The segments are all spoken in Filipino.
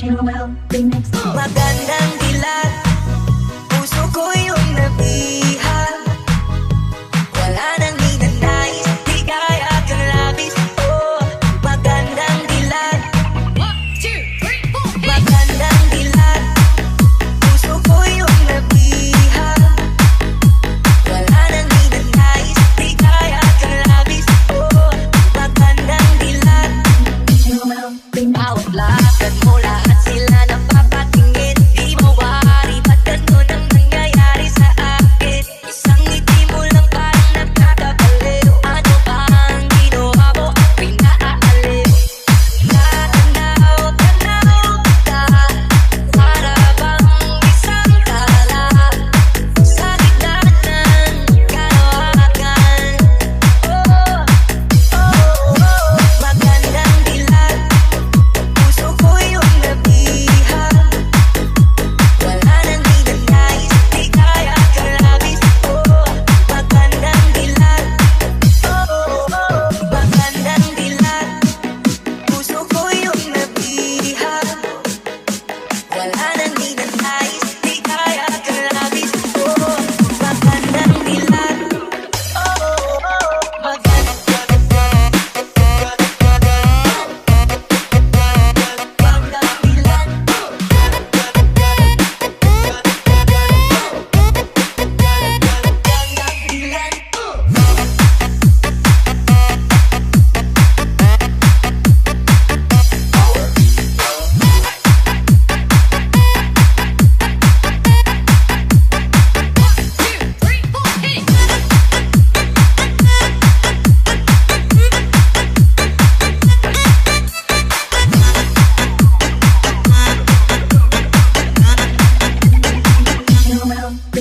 Magandang dilat, puso ko yung nabihag. Wala nang ninanais, di kaya kang labis. Oh, magandang dilat. 1, 2, 3, 4, magandang dilat, puso ko yung nabihag. Wala nang ninanais, di kaya kang labis. Oh, magandang dilat. Bawat lakad mo, lahat sila napapatingin. Di mawari, ba't ganun ang nangyayari sa akin? Isang ngiti mo lang parang nagkakabaliw. Ano ba ang ginawa mo at pinaaalib? Natanaw kita, para bang isang tala sa gitna ng kalawakan. Oh, magandang dilat, puso ko yung nabihag. Wala nang ninanais, di kaya kang labis. Oh, magandang dilat. Magandang dilat, puso ko yung nabihag. Wala nang ninanais, di kaya kang labis. Oh, magandang dilat.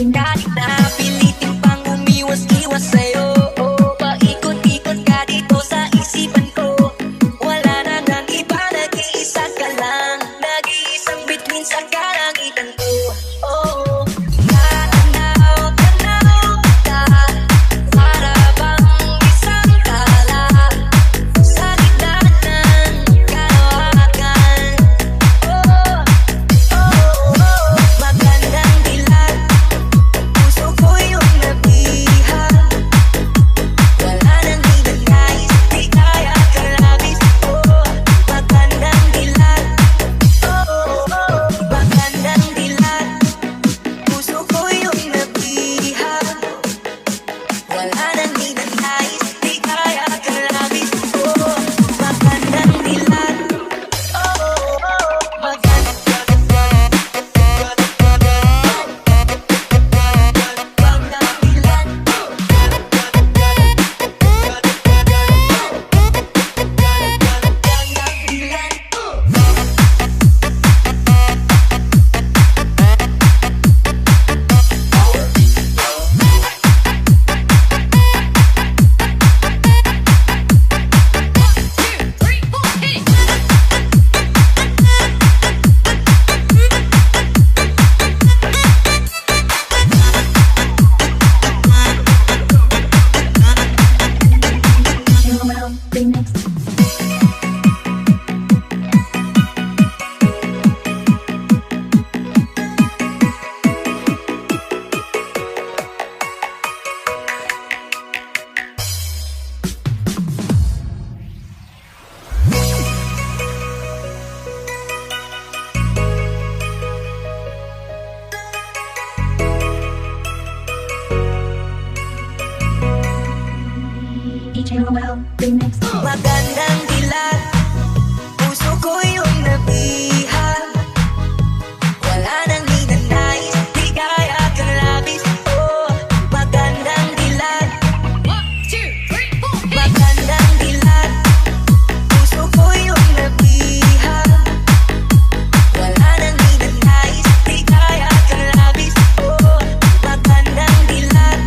Kahit napilitin pang umiwas-iwas sa'yo, oh, paikot-ikot ka dito sa isipan ko. Wala na nang iba, nag-iisa ka lang, nag-iisang bituin sa kalangitan ko. Oh, natanaw kita, para bang isang tala sa gitna ng kalawakan. Oh, magandang dilat, puso ko yung nabihag. Wala nang ninanais, di kaya kang labis. Oh, magandang dilat. Magandang dilat, puso ko yung nabihag. Wala nang ninanais, di kaya kang labis. Oh, magandang dilat. Magandang dilat, puso ko yung nabihag. Wala nang ninanais, di kaya kang labis. Oh, magandang dilat. 1, 2, 3, 4, magandang dilat, puso ko yung nabihag. Wala nang ninanais, di kaya kang labis. Oh, magandang dilat.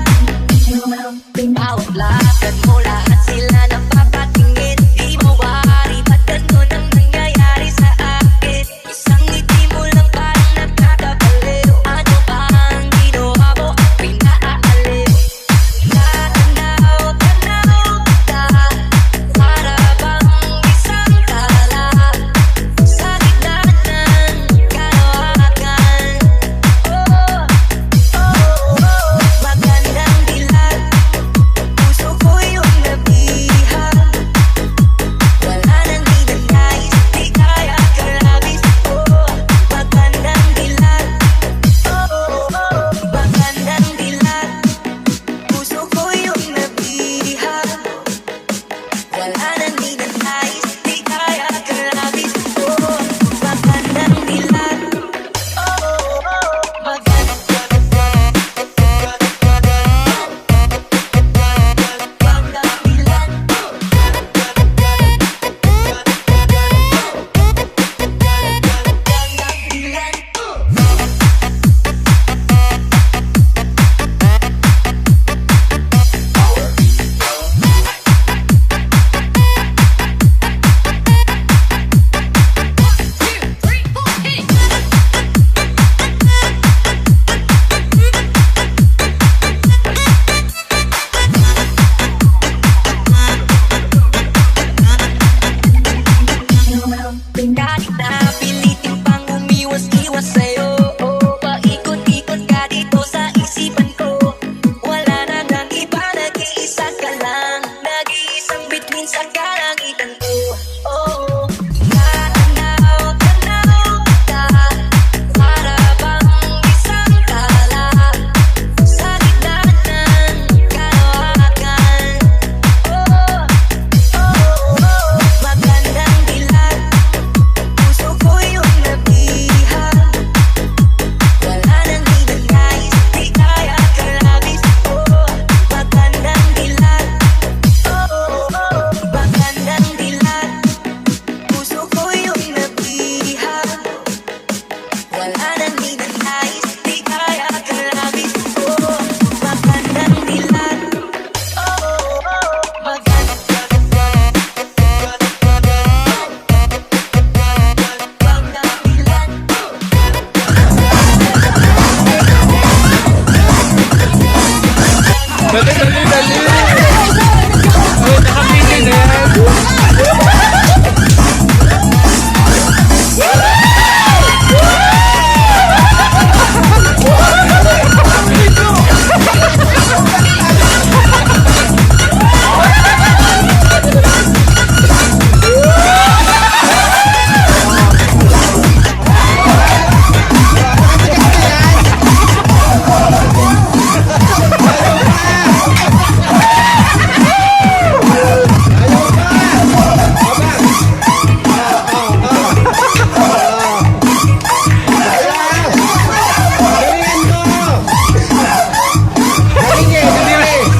Bawat lakad mo, lahat sila napapatingin. Di mo Dali, dali, dali. Oh, nakapili na yan.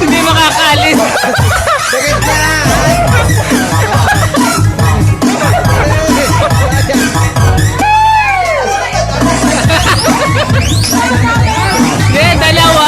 Hindi makakalis. Hindi, dalawa.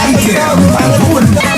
Ang